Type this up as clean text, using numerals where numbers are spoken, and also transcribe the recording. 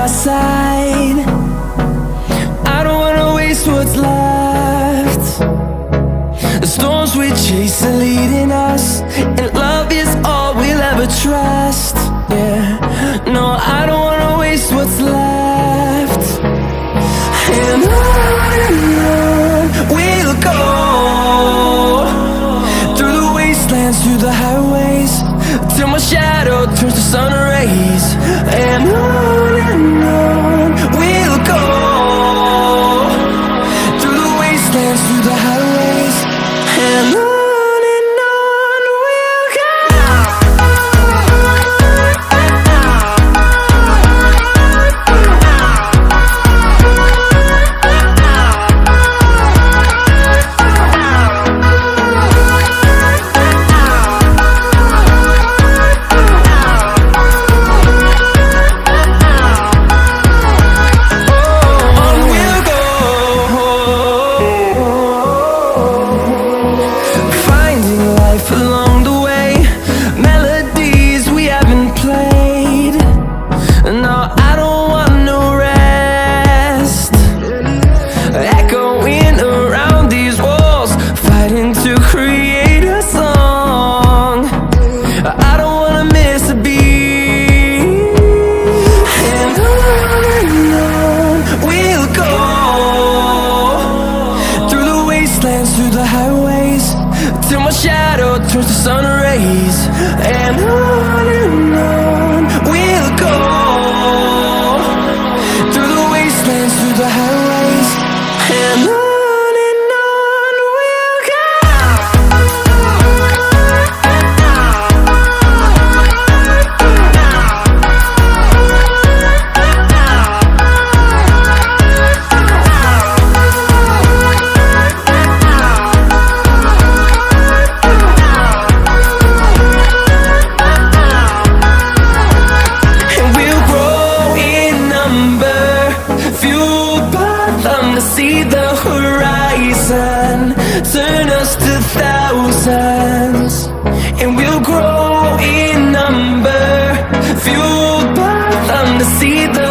our side. I don't wanna waste what's left. The storms we chase are leading us, and love is all we'll ever trust. Yeah, no, I don't wanna waste what's left. And on we'll go, through the wastelands, through the highways, till my shadow turns to sun rays. And on we'll go, through the wastelands, through the highways, and on we'll go. Along the way, melodies we haven't played. No, I don't want no rest. Echoing around these walls, fighting to create a song. I don't wanna miss a beat. And on we'll go, through the wastelands, through the highways, till my shadow turns to sun rays. And on we'll go, through the wastelands, through the highways, and on we'll go. To see the horizon, turn us to thousands, and we'll grow in number, fueled by them to see the